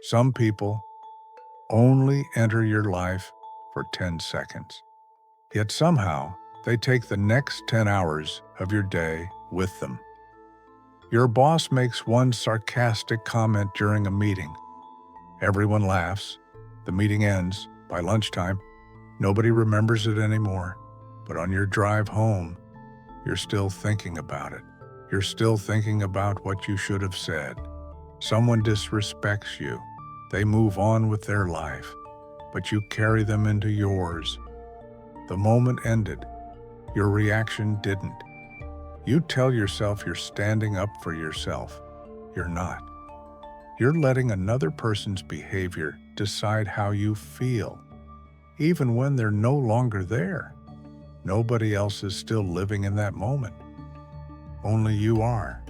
Some people only enter your life for 10 seconds. Yet somehow, they take the next 10 hours of your day with them. Your boss makes one sarcastic comment during a meeting. Everyone laughs. The meeting ends. By lunchtime, nobody remembers it anymore. But on your drive home, you're still thinking about it. You're still thinking about what you should have said. Someone disrespects you. They move on with their life, but you carry them into yours. The moment ended. Your reaction didn't. You tell yourself you're standing up for yourself. You're not. You're letting another person's behavior decide how you feel, even when they're no longer there. Nobody else is still living in that moment. Only you are.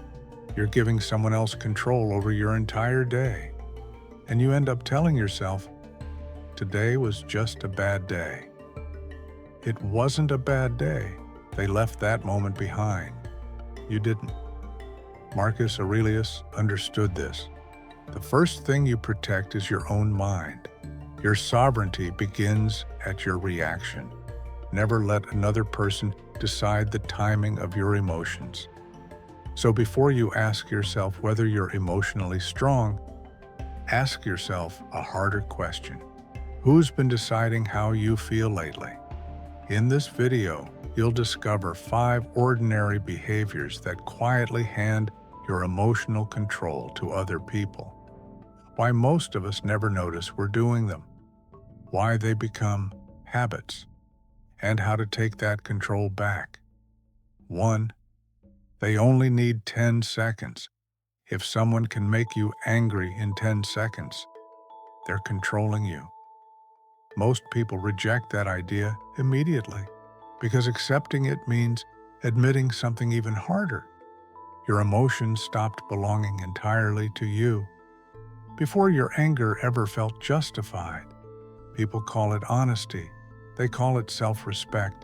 You're giving someone else control over your entire day. And you end up telling yourself, today was just a bad day. It wasn't a bad day. They left that moment behind. You didn't. Marcus Aurelius understood this. The first thing you protect is your own mind. Your sovereignty begins at your reaction. Never let another person decide the timing of your emotions. So before you ask yourself whether you're emotionally strong, ask yourself a harder question. Who's been deciding how you feel lately? In this video, you'll discover 5 ordinary behaviors that quietly hand your emotional control to other people. Why most of us never notice we're doing them. Why they become habits. And how to take that control back. 1. They only need 10 seconds. If someone can make you angry in 10 seconds, they're controlling you. Most people reject that idea immediately because accepting it means admitting something even harder. Your emotions stopped belonging entirely to you. Before your anger ever felt justified, people call it honesty. They call it self-respect.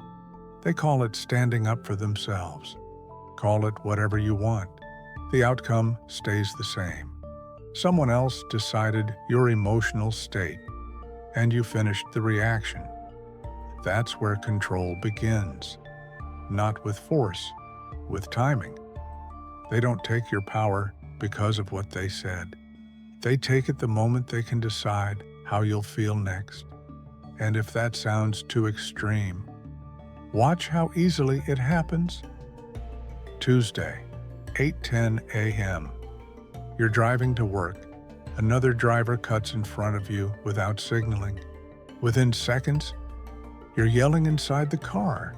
They call it standing up for themselves. Call it whatever you want. The outcome stays the same. Someone else decided your emotional state, and you finished the reaction. That's where control begins. Not with force, with timing. They don't take your power because of what they said. They take it the moment they can decide how you'll feel next. And if that sounds too extreme, watch how easily it happens. Tuesday, 8:10 a.m. You're driving to work. Another driver cuts in front of you without signaling. Within seconds, you're yelling inside the car.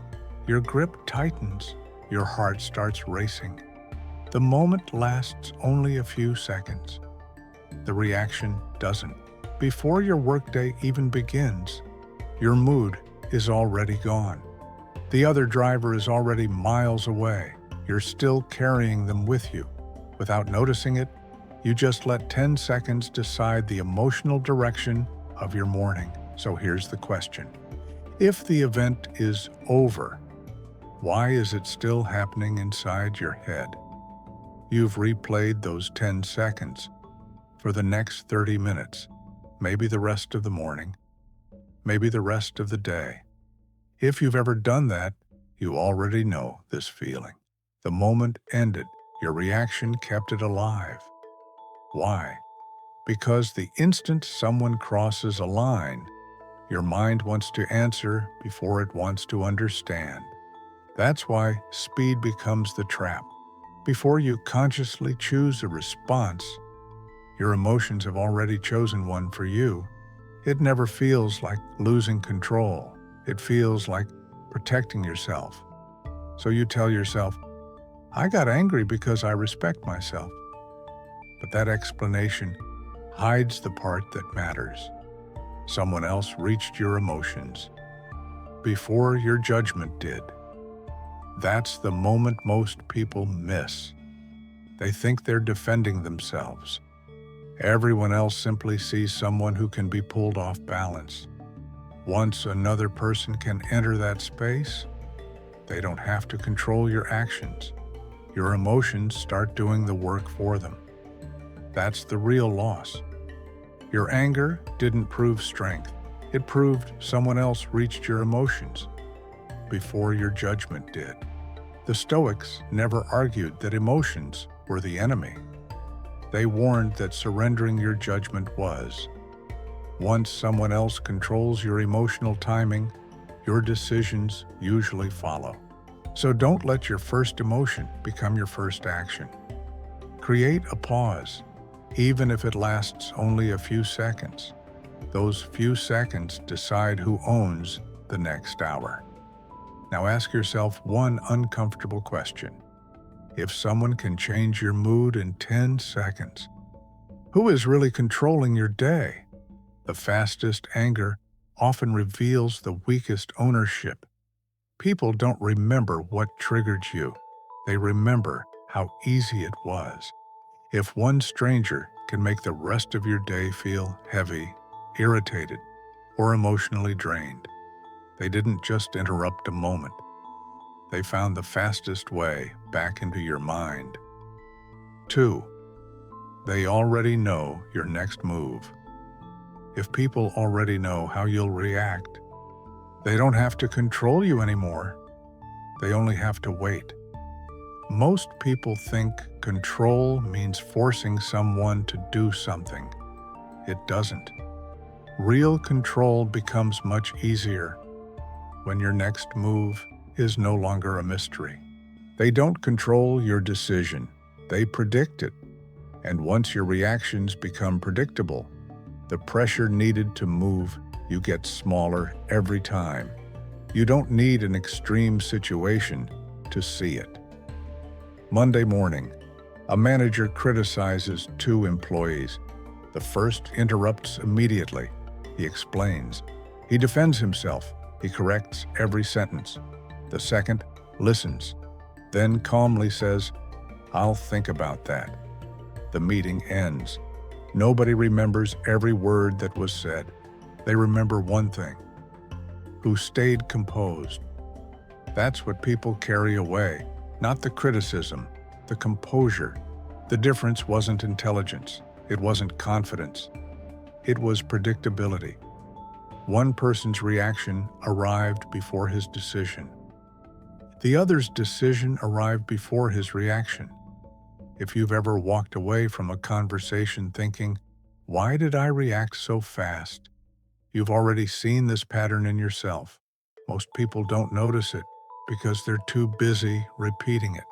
Your grip tightens. Your heart starts racing. The moment lasts only a few seconds. The reaction doesn't. Before your workday even begins, your mood is already gone. The other driver is already miles away. You're still carrying them with you. Without noticing it, you just let 10 seconds decide the emotional direction of your morning. So here's the question. If the event is over, why is it still happening inside your head? You've replayed those 10 seconds for the next 30 minutes, maybe the rest of the morning, maybe the rest of the day. If you've ever done that, you already know this feeling. The moment ended, your reaction kept it alive. Why? Because the instant someone crosses a line, your mind wants to answer before it wants to understand. That's why speed becomes the trap. Before you consciously choose a response, your emotions have already chosen one for you. It never feels like losing control. It feels like protecting yourself. So you tell yourself, I got angry because I respect myself. But that explanation hides the part that matters. Someone else reached your emotions before your judgment did. That's the moment most people miss. They think they're defending themselves. Everyone else simply sees someone who can be pulled off balance. Once another person can enter that space, they don't have to control your actions. Your emotions start doing the work for them. That's the real loss. Your anger didn't prove strength. It proved someone else reached your emotions before your judgment did. The Stoics never argued that emotions were the enemy. They warned that surrendering your judgment was. Once someone else controls your emotional timing, your decisions usually follow. So don't let your first emotion become your first action. Create a pause, even if it lasts only a few seconds. Those few seconds decide who owns the next hour. Now ask yourself one uncomfortable question. If someone can change your mood in 10 seconds, who is really controlling your day? The fastest anger often reveals the weakest ownership. People don't remember what triggered you. They remember how easy it was. If one stranger can make the rest of your day feel heavy, irritated, or emotionally drained, they didn't just interrupt a moment. They found the fastest way back into your mind. 2. They already know your next move. If people already know how you'll react, they don't have to control you anymore. They only have to wait. Most people think control means forcing someone to do something. It doesn't. Real control becomes much easier when your next move is no longer a mystery. They don't control your decision. They predict it. And once your reactions become predictable, the pressure needed to move you gets smaller every time. You don't need an extreme situation to see it. Monday morning, a manager criticizes 2 employees. The first interrupts immediately. He explains. He defends himself. He corrects every sentence. The second listens, then calmly says, "I'll think about that." The meeting ends. Nobody remembers every word that was said. They remember one thing: who stayed composed. That's what people carry away, not the criticism, the composure. The difference wasn't intelligence. It wasn't confidence. It was predictability. One person's reaction arrived before his decision. The other's decision arrived before his reaction. If you've ever walked away from a conversation thinking, "Why did I react so fast?" You've already seen this pattern in yourself. Most people don't notice it because they're too busy repeating it.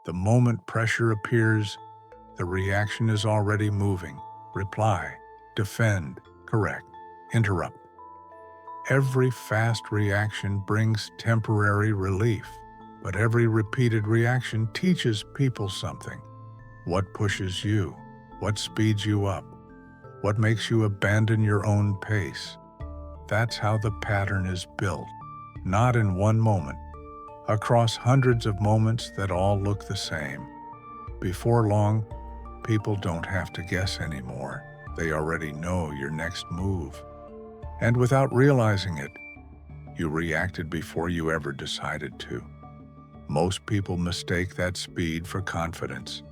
The moment pressure appears, the reaction is already moving. Reply, defend, correct, interrupt. Every fast reaction brings temporary relief, but every repeated reaction teaches people something. What pushes you? What speeds you up? What makes you abandon your own pace? That's how the pattern is built, not in one moment, across hundreds of moments that all look the same. Before long, people don't have to guess anymore. They already know your next move. And without realizing it, you reacted before you ever decided to. Most people mistake that speed for confidence.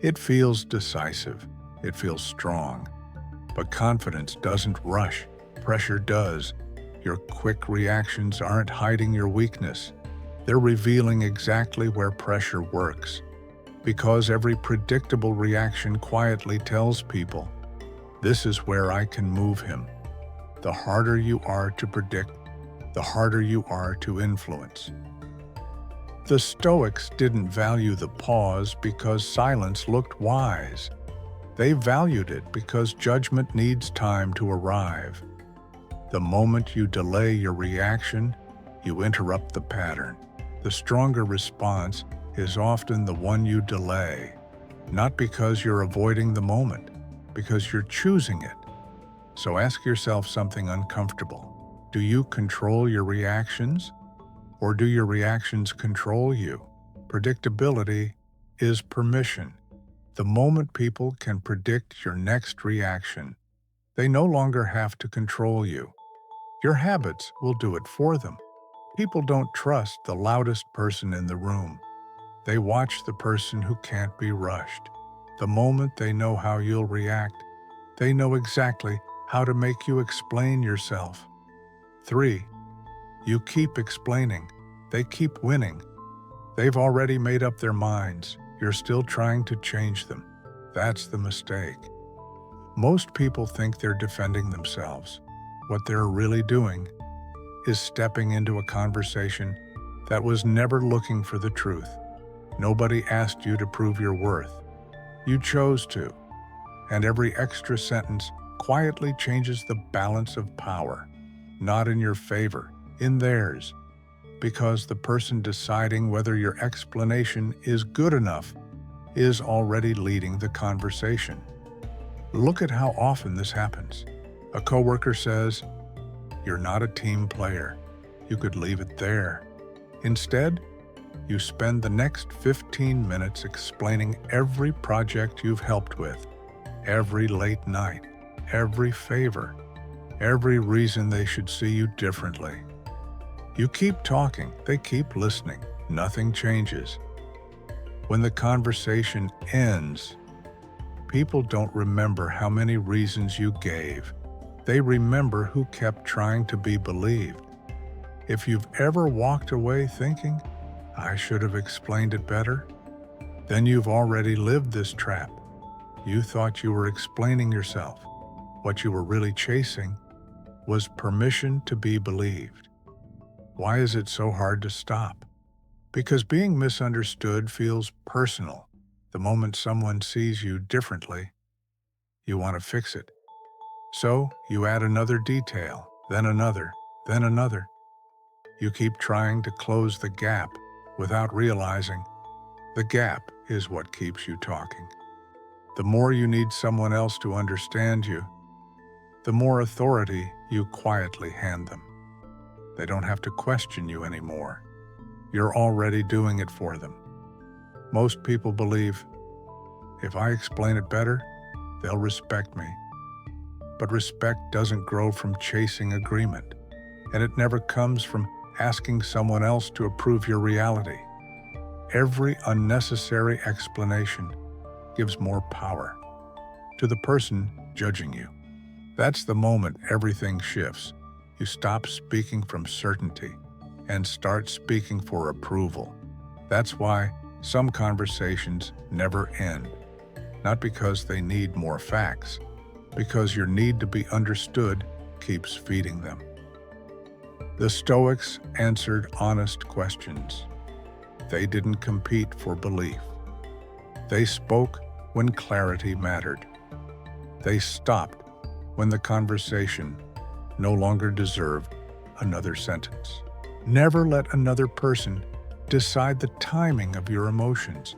It feels decisive. It feels strong. But confidence doesn't rush. Pressure does. Your quick reactions aren't hiding your weakness. They're revealing exactly where pressure works. Because every predictable reaction quietly tells people, "This is where I can move him." The harder you are to predict, the harder you are to influence. The Stoics didn't value the pause because silence looked wise. They valued it because judgment needs time to arrive. The moment you delay your reaction, you interrupt the pattern. The stronger response is often the one you delay, not because you're avoiding the moment, because you're choosing it. So ask yourself something uncomfortable. Do you control your reactions, or do your reactions control you? Predictability is permission. The moment people can predict your next reaction, they no longer have to control you. Your habits will do it for them. People don't trust the loudest person in the room. They watch the person who can't be rushed. The moment they know how you'll react, They know exactly how to make you explain yourself. 3. You keep explaining. They keep winning. They've already made up their minds. You're still trying to change them. That's the mistake. Most people think they're defending themselves. What they're really doing is stepping into a conversation that was never looking for the truth. Nobody asked you to prove your worth. You chose to. And every extra sentence quietly changes the balance of power. Not in your favor, in theirs. Because the person deciding whether your explanation is good enough is already leading the conversation. Look at how often this happens. A coworker says, "You're not a team player. You could leave it there." Instead, you spend the next 15 minutes explaining every project you've helped with, every late night, every favor, every reason they should see you differently. You keep talking, they keep listening, nothing changes. When the conversation ends, people don't remember how many reasons you gave. They remember who kept trying to be believed. If you've ever walked away thinking, "I should have explained it better," then you've already lived this trap. You thought you were explaining yourself. What you were really chasing was permission to be believed. Why is it so hard to stop? Because being misunderstood feels personal. The moment someone sees you differently, you want to fix it. So you add another detail, then another, then another. You keep trying to close the gap without realizing the gap is what keeps you talking. The more you need someone else to understand you, the more authority you quietly hand them. They don't have to question you anymore. You're already doing it for them. Most people believe, if I explain it better, they'll respect me. But respect doesn't grow from chasing agreement, and it never comes from asking someone else to approve your reality. Every unnecessary explanation gives more power to the person judging you. That's the moment everything shifts. You stop speaking from certainty and start speaking for approval. That's why some conversations never end. Not because they need more facts, because your need to be understood keeps feeding them. The Stoics answered honest questions. They didn't compete for belief. They spoke when clarity mattered. They stopped when the conversation no longer deserved another sentence. Never let another person decide the timing of your emotions,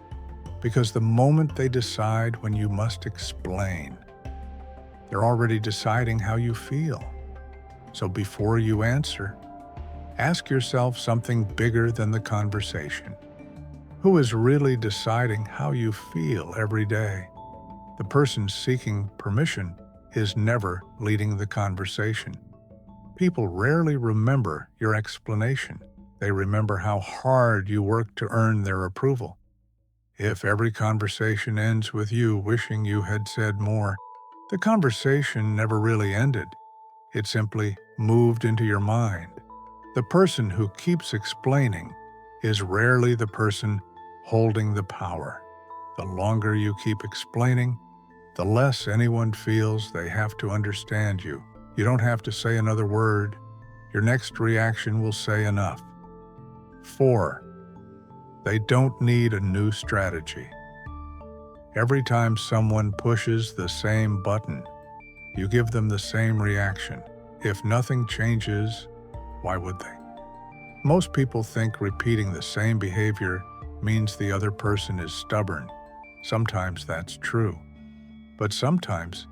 because the moment they decide when you must explain, they're already deciding how you feel. So before you answer, ask yourself something bigger than the conversation. Who is really deciding how you feel every day? The person seeking permission is never leading the conversation. People rarely remember your explanation. They remember how hard you worked to earn their approval. If every conversation ends with you wishing you had said more, the conversation never really ended. It simply moved into your mind. The person who keeps explaining is rarely the person holding the power. The longer you keep explaining, the less anyone feels they have to understand you. You don't have to say another word. Your next reaction will say enough. 4. They don't need a new strategy. Every time someone pushes the same button, you give them the same reaction. If nothing changes, why would they? Most people think repeating the same behavior means the other person is stubborn. Sometimes that's true. But sometimes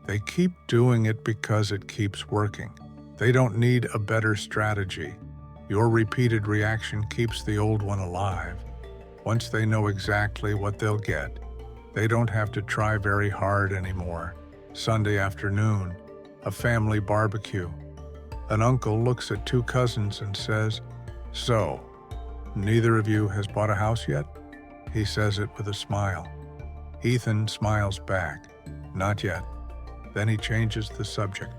they keep doing it because it keeps working. They don't need a better strategy. Your repeated reaction keeps the old one alive. Once they know exactly what they'll get, they don't have to try very hard anymore. Sunday afternoon, a family barbecue. An uncle looks at two cousins and says, "So, neither of you has bought a house yet?" He says it with a smile. Ethan smiles back, "Not yet." Then he changes the subject.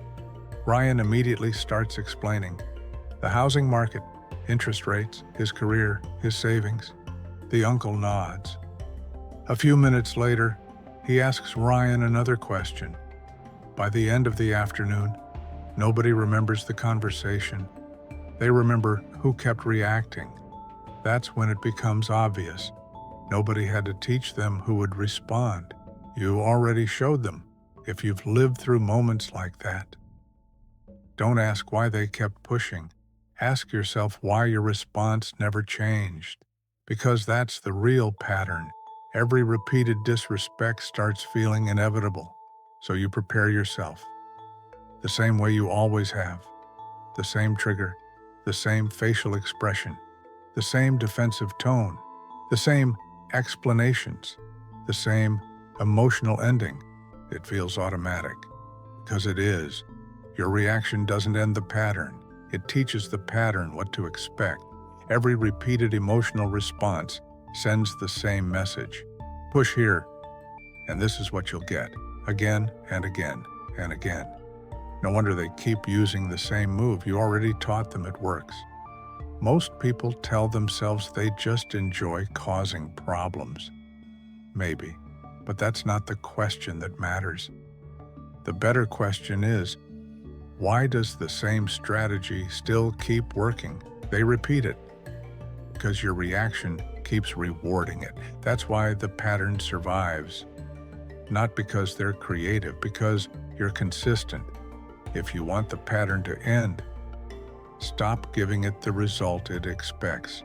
Ryan immediately starts explaining the housing market, interest rates, his career, his savings. The uncle nods. A few minutes later, he asks Ryan another question. By the end of the afternoon, nobody remembers the conversation. They remember who kept reacting. That's when it becomes obvious. Nobody had to teach them who would respond. You already showed them, if you've lived through moments like that. Don't ask why they kept pushing. Ask yourself why your response never changed. Because that's the real pattern. Every repeated disrespect starts feeling inevitable. So you prepare yourself. The same way you always have. The same trigger, the same facial expression, the same defensive tone, the same explanations, the same emotional ending. It feels automatic. Because it is. Your reaction doesn't end the pattern. It teaches the pattern what to expect. Every repeated emotional response sends the same message. Push here, and this is what you'll get. Again and again and again. No wonder they keep using the same move. You already taught them it works. Most people tell themselves they just enjoy causing problems. Maybe, but that's not the question that matters. The better question is, why does the same strategy still keep working? They repeat it because your reaction keeps rewarding it. That's why the pattern survives. Not because they're creative, because you're consistent. If you want the pattern to end, stop giving it the result it expects.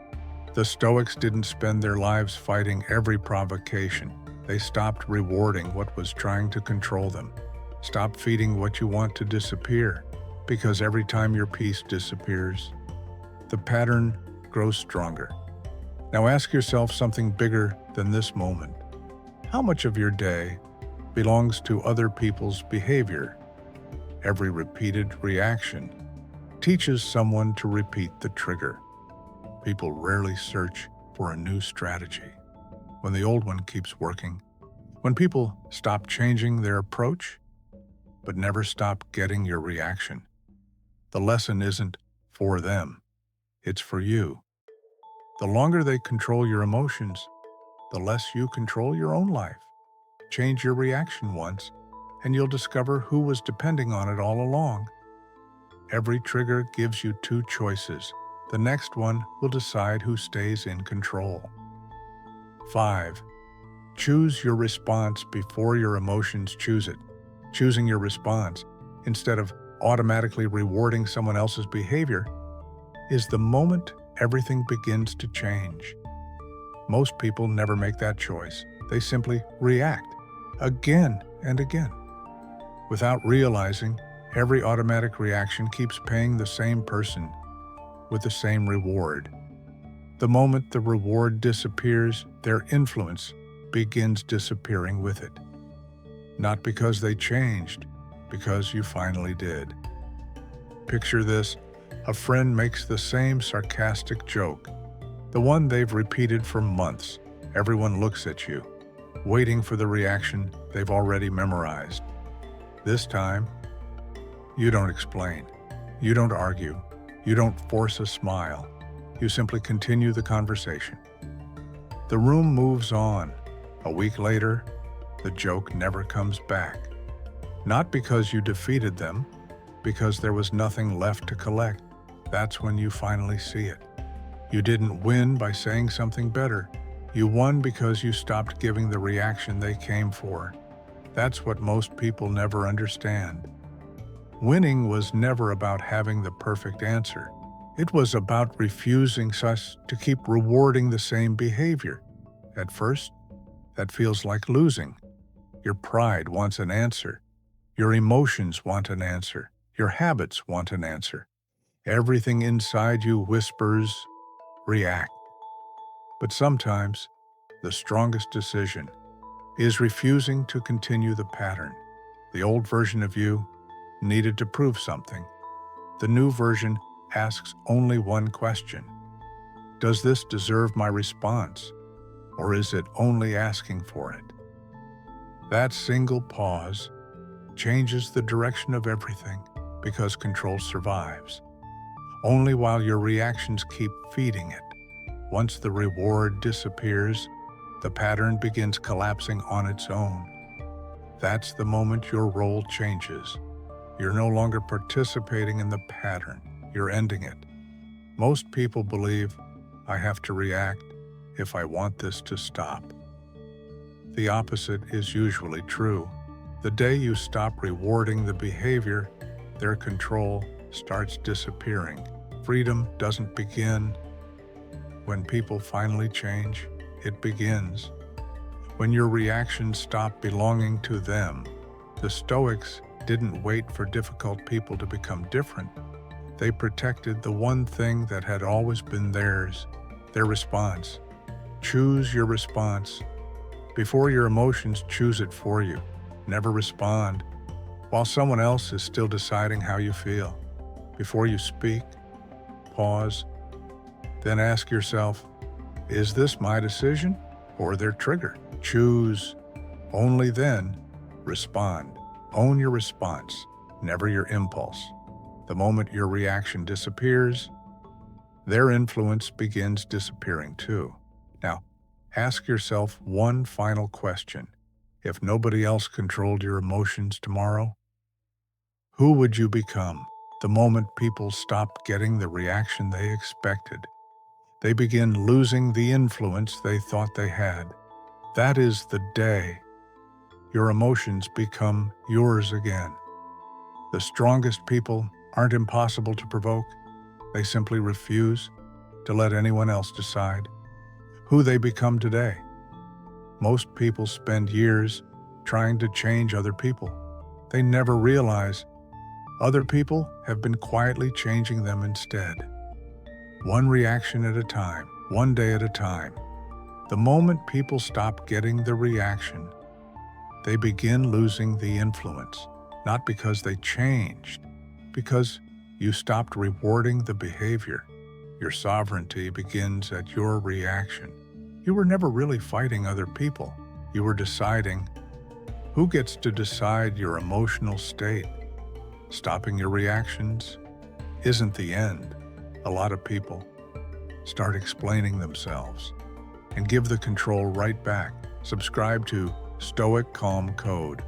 The Stoics didn't spend their lives fighting every provocation. They stopped rewarding what was trying to control them. Stop feeding what you want to disappear, because every time your peace disappears, the pattern grows stronger. Now ask yourself something bigger than this moment. How much of your day belongs to other people's behavior? Every repeated reaction teaches someone to repeat the trigger. People rarely search for a new strategy when the old one keeps working. When people stop changing their approach, but never stop getting your reaction. The lesson isn't for them, it's for you. The longer they control your emotions, the less you control your own life. Change your reaction once, and you'll discover who was depending on it all along. Every trigger gives you two choices. The next one will decide who stays in control. 5. Choose your response before your emotions choose it. Choosing your response, instead of automatically rewarding someone else's behavior, is the moment everything begins to change. Most people never make that choice. They simply react again and again. Without realizing, every automatic reaction keeps paying the same person with the same reward. The moment the reward disappears, their influence begins disappearing with it. Not because they changed, because you finally did. Picture this: a friend makes the same sarcastic joke, the one they've repeated for months. Everyone looks at you, waiting for the reaction they've already memorized. This time, you don't explain, you don't argue, you don't force a smile. You simply continue the conversation. The room moves on. A week later, the joke never comes back. Not because you defeated them, because there was nothing left to collect. That's when you finally see it. You didn't win by saying something better. You won because you stopped giving the reaction they came for. That's what most people never understand. Winning was never about having the perfect answer. It was about refusing to keep rewarding the same behavior. At first, that feels like losing. Your pride wants an answer. Your emotions want an answer. Your habits want an answer. Everything inside you whispers, react. But sometimes, the strongest decision is refusing to continue the pattern. The old version of you needed to prove something. The new version asks only one question: does this deserve my response, or is it only asking for it? That single pause changes the direction of everything because control survives only while your reactions keep feeding it. Once the reward disappears, the pattern begins collapsing on its own. That's the moment your role changes. You're no longer participating in the pattern, you're ending it. Most people believe, I have to react if I want this to stop. The opposite is usually true. The day you stop rewarding the behavior, their control starts disappearing. Freedom doesn't begin when people finally change, it begins when your reactions stop belonging to them. The Stoics didn't wait for difficult people to become different. They protected the one thing that had always been theirs, their response. Choose your response before your emotions choose it for you. Never respond while someone else is still deciding how you feel. Before you speak, pause, then ask yourself, is this my decision or their trigger? Choose. Only then respond. Own your response, never your impulse. The moment your reaction disappears, their influence begins disappearing too. Now, ask yourself one final question. If nobody else controlled your emotions tomorrow, who would you become? The moment people stop getting the reaction they expected, they begin losing the influence they thought they had. That is the day your emotions become yours again. The strongest people aren't impossible to provoke. They simply refuse to let anyone else decide who they become today. Most people spend years trying to change other people. They never realize other people have been quietly changing them instead. One reaction at a time, one day at a time. The moment people stop getting the reaction, they begin losing the influence, not because they changed, because you stopped rewarding the behavior. Your sovereignty begins at your reaction. You were never really fighting other people. You were deciding who gets to decide your emotional state. Stopping your reactions isn't the end. A lot of people start explaining themselves and give the control right back. Subscribe to Stoic Calm Code.